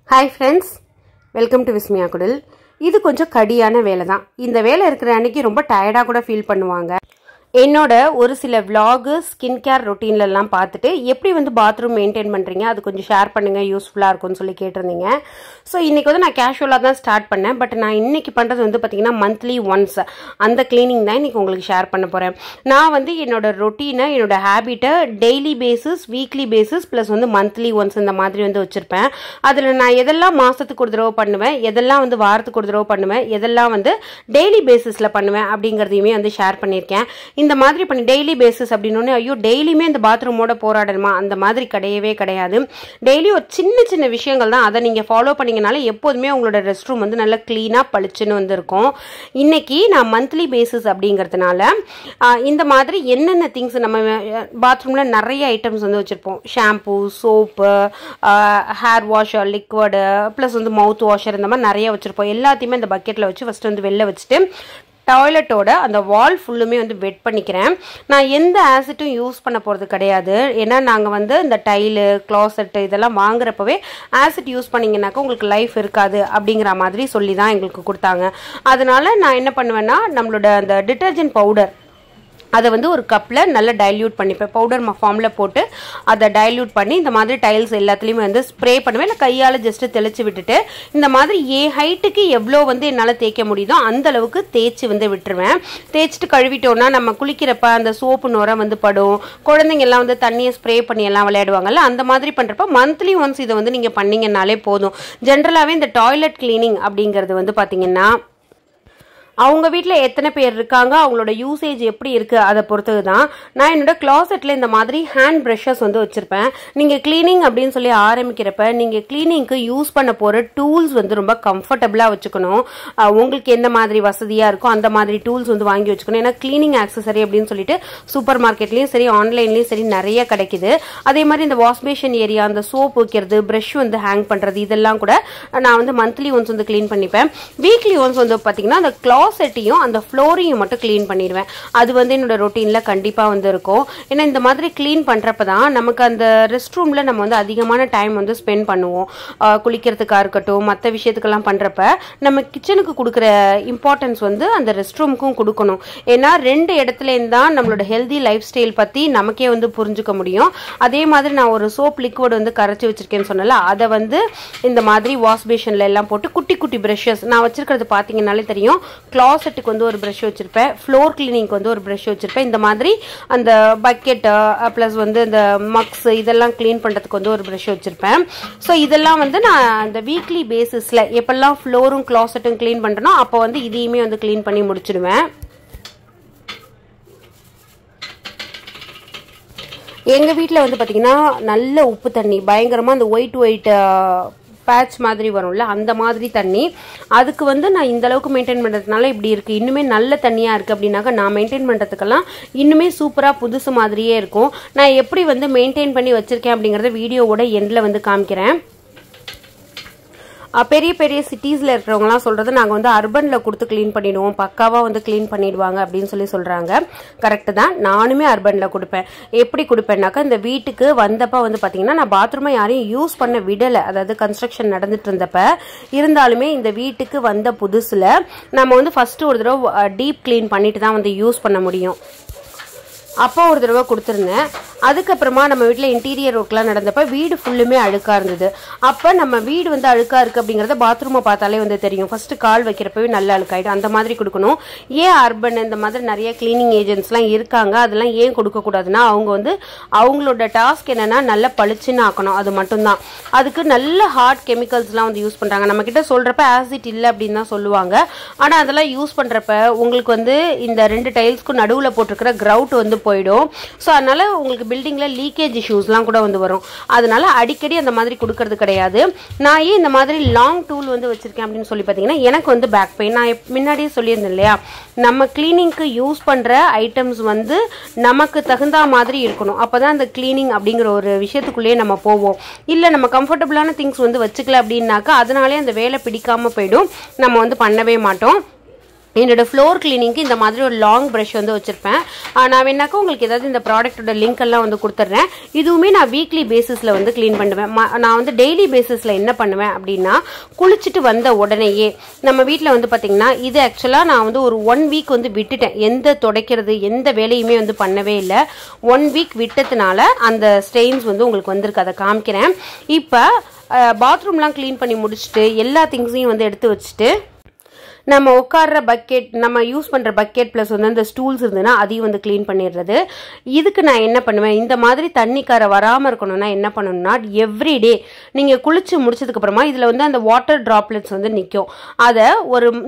Hi friends, welcome to Vismiya Kudil. இது கொஞ்சம் கடியான வேலை தான். இந்த வேலை இருக்கிற அன்னைக்கு ரொம்ப டயர்டா கூட ஃபீல் பண்ணுவாங்க. என்னோட ஒரு சில vlog ஸ்கின் கேர் ரொட்டீன்ல எல்லாம் பார்த்துட்டு எப்படி வந்து பாத்ரூம் மெயின்டைன் பண்றீங்க அது கொஞ்சம் ஷேர் பண்ணுங்க யூஸ்ஃபுல்லா இருக்கும்னு சொல்லி கேட்டிருந்தீங்க. சோ இன்னைக்கு வந்து நான் கேஷுவலா தான் ஸ்டார்ட் பண்ணேன். பட் நான் இன்னைக்கு பண்றது வந்து பாத்தீங்கன்னா மந்த்லி ஒன்ஸ் அந்த கிளீனிங் தான் இன்னைக்கு உங்களுக்கு ஷேர் பண்ண போறேன். நான் வந்து என்னோட ரொட்டீனை என்னோட ஹேபிட்டை daily basis weekly basis plus வந்து மந்த்லி ஒன்ஸ் இந்த மாதிரி வந்து வச்சிருப்பேன். அதுல நான் எதெல்லாம் மாசத்துக்கு ஒரு தடவை பண்ணுவேன், எதெல்லாம் வந்து வாரத்துக்கு ஒரு தடவை பண்ணுவேன், எதெல்லாம் வந்து டெய்லி பேசிஸ்ல பண்ணுவேன் அப்படிங்கறதையுமே வந்து ஷேர் பண்ணிருக்கேன். இந்த மாதிரி பண்ணி டெய்லி பேசிஸ் அப்படினோனே ஐயோ டெய்லியுமே இந்த பாத்ரூமோட போராடணுமா அந்த மாதிரி கிடையவே கிடையாது. டெய்லி ஒரு சின்ன சின்ன விஷயங்கள் தான், அதை நீங்க ஃபாலோ பண்ணீங்கனால எப்போதுமே உங்களோட ரெஸ்ட் ரூம் வந்து நல்லா கிளீனா பளிச்சுன்னு வந்து இருக்கும். இன்னைக்கு நான் மந்த்லி பேசிஸ் அப்படிங்கிறதுனால இந்த மாதிரி என்னென்ன திங்ஸ் நம்ம பாத்ரூம்ல நிறைய ஐட்டம்ஸ் வந்து வச்சிருப்போம். Shampoo, soap, hair wash, liquid plus வந்து மவுத் வாஷர் இந்த மாதிரி நிறைய வச்சிருப்போம். எல்லாத்தையுமே இந்த பக்கெட்ல வச்சு ஃபர்ஸ்ட் வந்து வெளில வச்சுட்டு டாய்லெட்டோட அந்த வால் ஃபுல்லுமே வந்து வெட் பண்ணிக்கிறேன். நான் எந்த ஆசிட்டும் யூஸ் பண்ண போகிறது கிடையாது. ஏன்னா நாங்கள் வந்து இந்த டைலு க்ளாசெட்டு இதெல்லாம் வாங்குறப்பவே ஆசிட் யூஸ் பண்ணிங்கனாக்கா உங்களுக்கு லைஃப் இருக்காது அப்படிங்கிற மாதிரி சொல்லி தான் எங்களுக்கு கொடுத்தாங்க. அதனால நான் என்ன பண்ணுவேன்னா நம்மளோட அந்த டிட்டர்ஜென்ட் பவுடர் அதை வந்து ஒரு கப்பில் நல்லா டைல்யூட் பண்ணிப்பேன். பவுடர் ஃபார்மில் போட்டு அதை டைல்யூட் பண்ணி இந்த மாதிரி டைல்ஸ் எல்லாத்துலேயுமே வந்து ஸ்ப்ரே பண்ணுவேன். இல்லை கையால் ஜஸ்ட்டு தெளித்து விட்டுட்டு இந்த மாதிரி ஹைட்டுக்கு எவ்வளோ வந்து என்னால் தேய்க்க முடியுதோ அந்த அளவுக்கு தேய்ச்சி வந்து விட்டுருவேன். தேய்ச்சிட்டு கழுவிட்டோன்னா நம்ம குளிக்கிறப்ப அந்த சோப்பு நுரம் வந்து படும். குழந்தைங்க எல்லாம் வந்து தண்ணியை ஸ்ப்ரே பண்ணி எல்லாம் விளையாடுவாங்கல்ல, அந்த மாதிரி பண்ணுறப்ப மந்த்லி ஒன்ஸ் இதை வந்து நீங்கள் பண்ணிங்கன்னாலே போதும். ஜென்ரலாகவே இந்த டாய்லெட் கிளீனிங் அப்படிங்கிறது வந்து பார்த்தீங்கன்னா அவங்க வீட்டில் எத்தனை பேர் இருக்காங்க, அவங்களோட யூசேஜ் எப்படி இருக்கு அதை பொறுத்தது தான். நான் என்னோட கிளாசெட்ல இந்த மாதிரி ஹேண்ட் ப்ரஷஸ் வந்து வச்சிருப்பேன். நீங்க கிளீனிங் அப்படின்னு சொல்லி ஆரம்பிக்கிறப்ப நீங்க கிளீனிங்க்கு யூஸ் பண்ண போற டூல்ஸ் வந்து ரொம்ப கம்ஃபர்டபுளா வச்சுக்கணும். உங்களுக்கு எந்த மாதிரி வசதியா இருக்கோ அந்த மாதிரி டூல்ஸ் வந்து வாங்கி வச்சுக்கணும். ஏன்னா கிளீனிங் ஆக்சசரி அப்படின்னு சொல்லிட்டு சூப்பர் மார்க்கெட்லயும் சரி ஆன்லைன்லயும் சரி நிறைய கிடைக்குது. அதே மாதிரி இந்த வாஷ்பேஷன் ஏரியா, அந்த சோப் வைக்கிறது, பிரஷ் வந்து ஹேங் பண்றது, இதெல்லாம் கூட நான் வந்து மந்த்லி ஒன்ஸ் வந்து கிளீன் பண்ணிப்பேன். வீக்லி ஒன்ஸ் வந்து பாத்தீங்கன்னா அந்த செட்டையும் அந்த ஃப்ளோரையும் மட்டும் கிளீன் பண்ணிடுவேன். அது வந்து என்னோட ரொட்டீன்ல கண்டிப்பா வந்து இருக்கும். ஏன்னா இந்த மாதிரி கிளீன் பண்றப்பதான் நமக்கு அந்த ரெஸ்ட் ரூம்ல நம்ம வந்து அதிகமான டைம் வந்து ஸ்பெண்ட் பண்ணுவோம். குளிக்கிறதுக்கா இருக்கட்டும் மற்ற விஷயத்துக்கெல்லாம் பண்றப்ப நம்ம கிச்சனுக்கு கொடுக்குற இம்பார்ட்டன்ஸ் வந்து அந்த ரெஸ்ட் ரூமுக்கும் கொடுக்கணும். ஏன்னா ரெண்டு இடத்துல இருந்தான் நம்மளோட ஹெல்தி லைஃப் ஸ்டைல் பத்தி நமக்கே வந்து புரிஞ்சுக்க முடியும். அதே மாதிரி நான் ஒரு சோப் லிக்விட் வந்து கரைச்சி வச்சிருக்கேன்னு சொன்னல, அதை வந்து இந்த மாதிரி வாஷ் பேஷன்ல எல்லாம் போட்டு குட்டி குட்டி பிரஷஸ் நான் வச்சிருக்கிறது பாத்தீங்கன்னாலே தெரியும். கிளாசெட்டுக்கு வந்து ஒரு பிரஷ் வச்சிருப்பேன், ஃப்ளோர் கிளீனிங்க்கு வந்து ஒரு பிரஷ் வச்சிருப்பேன். இந்த மாதிரி அந்த பக்கெட் பிளஸ் வந்து இந்த மக்ஸ் இதெல்லாம் கிளீன் பண்றதுக்கு வந்து ஒரு பிரஷ் வச்சிருப்பேன். ஸோ இதெல்லாம் வந்து நான் அந்த வீக்லி பேசிஸ்ல எப்பெல்லாம் ஃப்ளோரும் கிளாசெட்டும் கிளீன் பண்றேனோ அப்போ வந்து இதையுமே வந்து கிளீன் பண்ணி முடிச்சிடுவேன். எங்க வீட்டில் வந்து பாத்தீங்கன்னா நல்ல உப்பு தண்ணி, பயங்கரமா அந்த ஒயிட் பேட்ச் மாதிரி வரும்ல அந்த மாதிரி தண்ணி. அதுக்கு வந்து நான் இந்த அளவுக்கு மெயின்டைன் பண்றதுனால இப்படி இருக்கு. இன்னுமே நல்ல தண்ணியா இருக்கு அப்படின்னாக்க நான் மெயின்டைன் பண்றதுக்கெல்லாம் இன்னுமே சூப்பரா புதுசு மாதிரியே இருக்கும். நான் எப்படி வந்து மெயின்டைன் பண்ணி வச்சிருக்கேன் அப்படிங்கறத வீடியோவோட எண்ட்ல வந்து காமிக்கிறேன். பெரிய பெரிய சிட்டிஸ்ல இருக்கிறவங்கலாம் சொல்றது நாங்க வந்து அர்பன்ல கொடுத்து கிளீன் பண்ணிடுவோம், பக்காவா வந்து கிளீன் பண்ணிடுவாங்க அப்படின்னு சொல்லி சொல்றாங்க. கரெக்ட் தான், நானுமே அர்பன்ல கொடுப்பேன். எப்படி கொடுப்பேன்னாக்கா இந்த வீட்டுக்கு வந்தப்ப வந்து பாத்தீங்கன்னா நான் பாத்ரூமை யாரையும் யூஸ் பண்ண விடல, அதாவது கன்ஸ்ட்ரக்ஷன் நடந்துட்டு இருந்தப்ப. இருந்தாலுமே இந்த வீட்டுக்கு வந்த புதுசுல நம்ம வந்து ஃபர்ஸ்ட் ஒரு தடவை டீப் கிளீன் பண்ணிட்டு தான் வந்து யூஸ் பண்ண முடியும். அப்போ ஒரு தடவை கொடுத்துருந்தேன். அதுக்கப்புறமா நம்ம வீட்டில் இன்டீரியர் ஒர்க்லாம் நடந்தப்ப வீடு ஃபுல்லுமே அழுக்கா இருந்தது. அப்போ நம்ம வீடு வந்து அழுக்கா இருக்கு அப்படிங்கறத பாத்ரூமை பார்த்தாலே வந்து தெரியும். ஃபர்ஸ்ட் கால் வைக்கிறப்பவே நல்ல அழுக்காயிடும். அந்த மாதிரி கொடுக்கணும். ஏன் அர்பன் இந்த மாதிரி நிறைய கிளீனிங் ஏஜென்ட்ஸ்லாம் இருக்காங்க, அதெல்லாம் ஏன் கொடுக்க கூடாதுன்னா அவங்க வந்து அவங்களோட டாஸ்க் என்னன்னா நல்ல பளிச்சுன்னு ஆக்கணும், அது மட்டும்தான். அதுக்கு நல்ல ஹார்ட் கெமிக்கல்ஸ்லாம் வந்து யூஸ் பண்றாங்க. நம்ம கிட்ட சொல்றப்ப ஆசிட் இல்லை அப்படின்னு தான் சொல்லுவாங்க. ஆனா அதெல்லாம் யூஸ் பண்றப்ப உங்களுக்கு வந்து இந்த ரெண்டு டைல்ஸ்க்கும் நடுவுல போட்டிருக்கிற கிரவுட் வந்து போயிடும். ஸோ அதனால உங்களுக்கு பில்டிங்ல லீக்கேஜ் இஷ்யூஸ்லாம் கூட வந்து வரும். அதனால அடிக்கடி அந்த மாதிரி கொடுக்கறது கிடையாது. நான் ஏன் இந்த மாதிரி லாங் டூல் வந்து வச்சிருக்கேன் அப்படின்னு சொல்லி பார்த்தீங்கன்னா எனக்கு வந்து பேக் பெயின். நான் முன்னாடியே சொல்லியிருந்தேன் இல்லையா, நம்ம கிளீனிங்க்கு யூஸ் பண்ற ஐட்டம்ஸ் வந்து நமக்கு தகுந்த மாதிரி இருக்கணும். அப்பதான் அந்த கிளீனிங் அப்படிங்கிற ஒரு விஷயத்துக்குள்ளேயே நம்ம போவோம். இல்லை நம்ம கம்ஃபர்டபுளான திங்ஸ் வந்து வச்சுக்கல அப்படின்னாக்கா அதனாலே அந்த வேலை பிடிக்காம போயிடும், நம்ம வந்து பண்ணவே மாட்டோம். என்னோட ஃப்ளோர் கிளீனிங்க்கு இந்த மாதிரி ஒரு லாங் ப்ரஷ் வந்து வச்சுருப்பேன். நான் வேணாக்கா உங்களுக்கு ஏதாவது இந்த ப்ராடக்ட்டோட லிங்க் எல்லாம் வந்து கொடுத்துட்றேன். இதுவுமே நான் வீக்லி பேசிஸில் வந்து க்ளீன் பண்ணுவேன். நான் வந்து டெய்லி பேசிஸில் என்ன பண்ணுவேன் அப்படின்னா, குளிச்சுட்டு வந்த உடனேயே நம்ம வீட்டில் வந்து பார்த்திங்கன்னா, இது ஆக்சுவலாக நான் வந்து ஒரு 1 வீக் வந்து விட்டுட்டேன். எந்த துடைக்கிறது எந்த வேலையுமே வந்து பண்ணவே இல்லை. 1 வீக் விட்டதுனால அந்த ஸ்டெயின்ஸ் வந்து உங்களுக்கு வந்திருக்கு. அதை காமிக்கிறேன். இப்போ பாத்ரூம்லாம் க்ளீன் பண்ணி முடிச்சுட்டு எல்லா திங்ஸையும் வந்து எடுத்து வச்சுட்டு நம்ம உட்கார்ற பக்கெட், நம்ம யூஸ் பண்ணுற பக்கெட் ப்ளஸ் வந்து அந்த ஸ்டூல்ஸ் இருந்ததுன்னா அதையும் வந்து க்ளீன் பண்ணிடுறது. இதுக்கு நான் என்ன பண்ணுவேன், இந்த மாதிரி தண்ணிக்காரை வராமல் இருக்கணும்னா என்ன பண்ணணும்னா, எவ்ரிடே நீங்கள் குளிச்சு முடிச்சதுக்கப்புறமா இதில் வந்து அந்த வாட்டர் ட்ராப்லெட்ஸ் வந்து நிற்கும். அதை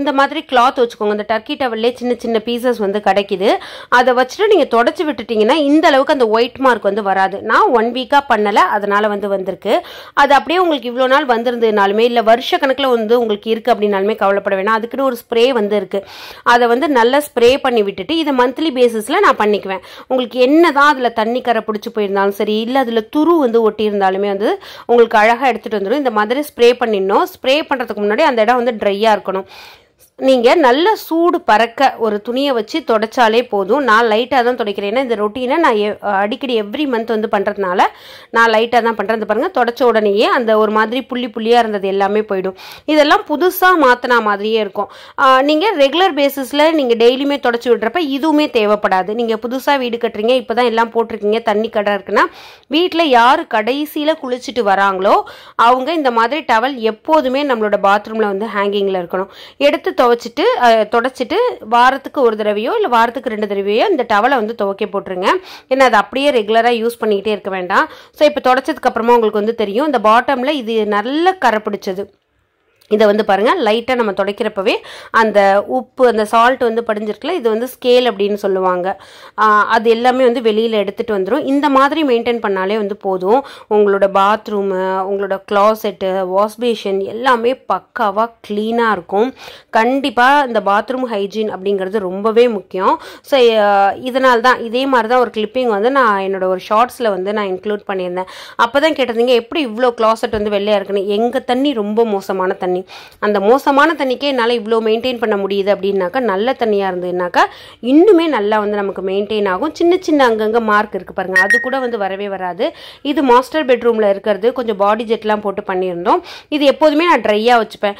இந்த மாதிரி கிளாத் வச்சுக்கோங்க. இந்த டர்க்கி டவல்லே சின்ன சின்ன பீசஸ் வந்து கிடைக்குது. அதை வச்சுட்டு நீங்கள் தொடச்சி விட்டுட்டிங்கன்னா இந்த அளவுக்கு அந்த ஒயிட் மார்க் வந்து வராது. நான் 1 வீக்காக பண்ணலை, அதனால் வந்து வந்திருக்கு. அது அப்படியே உங்களுக்கு இவ்வளோ நாள் வந்திருந்ததுனாலுமே இல்லை வருஷ கணக்கில் வந்து உங்களுக்கு இருக்குது அப்படின்னாலுமே கவலைப்பட வேணாம். அதுக்குன்னு ஒரு ஸ்ப்ரே வந்து இருக்கு. அதை வந்து நல்லா ஸ்ப்ரே பண்ணி விட்டுட்டு இதை மந்த்லி பேசிஸ்ல நான் பண்ணிக்குவேன். உங்களுக்கு என்னதான் அதுல தண்ணி கரை பிடிச்சி போயிருந்தாலும் சரி, இல்ல அதுல துரு வந்து ஒட்டி இருந்தாலுமே வந்து உங்களுக்கு அழகா எடுத்துட்டு வந்துடும். இந்த மாதிரி ஸ்ப்ரே பண்ணிடணும். ஸ்ப்ரே பண்றதுக்கு முன்னாடி அந்த இடம் வந்து ட்ரையா இருக்கணும். நீங்கள் நல்ல சூடு பறக்க ஒரு துணியை வச்சு தொடச்சாலே போதும். நான் லைட்டாக தான் துடைக்கிறேன். ஏன்னா இந்த ரொட்டீனை நான் அடிக்கடி எவ்ரி மந்த் வந்து பண்ணுறதுனால நான் லைட்டாக தான் பண்ணுறது. பாருங்கள், தொடச்ச உடனேயே அந்த ஒரு மாதிரி புள்ளி புள்ளியாக இருந்தது எல்லாமே போயிடும். இதெல்லாம் புதுசாக மாற்றினா மாதிரியே இருக்கும். நீங்கள் ரெகுலர் பேசிஸில் நீங்கள் டெய்லியுமே தொடச்சி விடுறப்ப இதுவுமே தேவைப்படாது. நீங்கள் புதுசாக வீடு கட்டுறீங்க, இப்போ தான் எல்லாம் போட்டிருக்கீங்க, தண்ணி கடை இருக்குன்னா வீட்டில் யார் கடைசியில் குளிச்சுட்டு வராங்களோ அவங்க இந்த மாதிரி டவல் எப்போதுமே நம்மளோட பாத்ரூமில் வந்து ஹேங்கிங்கில் இருக்கணும். எடுத்து தொடச்சிட்டு வாரத்துக்கு ஒரு தடவையோ இல்லை வாரத்துக்கு 2 தடவையோ இந்த டவலை வந்து துவைக்க போட்டுருங்க. ஏன்னா அது அப்படியே ரெகுலராக யூஸ் பண்ணிக்கிட்டே இருக்க வேண்டாம். ஸோ இப்போ தொடச்சதுக்கு அப்புறமா உங்களுக்கு வந்து தெரியும் இந்த பாட்டமில் இது நல்ல கரை பிடிச்சது. இதை வந்து பாருங்கள், லைட்டாக நம்ம துடைக்கிறப்பவே அந்த உப்பு அந்த சால்ட் வந்து படிஞ்சிருக்குல்ல, இது வந்து ஸ்கேல் அப்படின்னு சொல்லுவாங்க. அது எல்லாமே வந்து வெளியில் எடுத்துகிட்டு வந்துடும். இந்த மாதிரி மெயின்டைன் பண்ணாலே வந்து போதும். உங்களோட பாத்ரூமு, உங்களோட க்ளாசெட்டு, வாஷ்பேஷன் எல்லாமே பக்காவாக க்ளீனாக இருக்கும். கண்டிப்பாக இந்த பாத்ரூம் ஹைஜீன் அப்படிங்கிறது ரொம்பவே முக்கியம். ஸோ இதனால தான் இதே மாதிரி தான் ஒரு கிளிப்பிங் வந்து நான் என்னோட ஒரு ஷார்ட்ஸில் வந்து நான் இன்க்ளூட் பண்ணியிருந்தேன். அப்போ தான் கேட்டிருந்தீங்க எப்படி இவ்வளோ க்ளாசெட் வந்து வெள்ளையாக இருக்குன்னு. எங்கள் தண்ணி ரொம்ப மோசமான தண்ணி. அந்த மோசமான தண்ணிக்கே என்னால் இவ்வளோ மெயின்டைன் பண்ண முடியுது அப்படின்னாக்கா, நல்ல தண்ணியாக இருந்ததுனாக்கா இன்னுமே நல்லா வந்து நமக்கு மெயின்டைன் ஆகும். சின்ன சின்ன அங்கங்கே மார்க் இருக்குது பாருங்கள், அது கூட வந்து வரவே வராது. இது மாஸ்டர் பெட்ரூமில் இருக்கிறது. கொஞ்சம் பாடி ஜெட்லாம் போட்டு பண்ணியிருந்தோம். இது எப்போதுமே நான் ட்ரையாக வச்சுப்பேன்.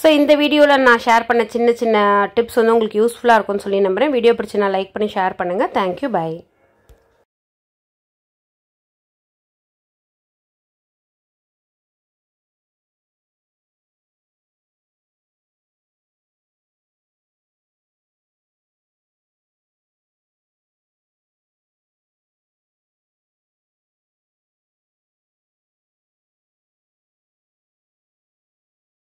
ஸோ இந்த வீடியோவில் நான் ஷேர் பண்ண சின்ன சின்ன டிப்ஸ் வந்து உங்களுக்கு யூஸ்ஃபுல்லாக இருக்கும்னு சொல்லி நம்புகிறேன். வீடியோ பிடிச்சி நான் லைக் பண்ணி ஷேர் பண்ணுங்கள். Thank you, by.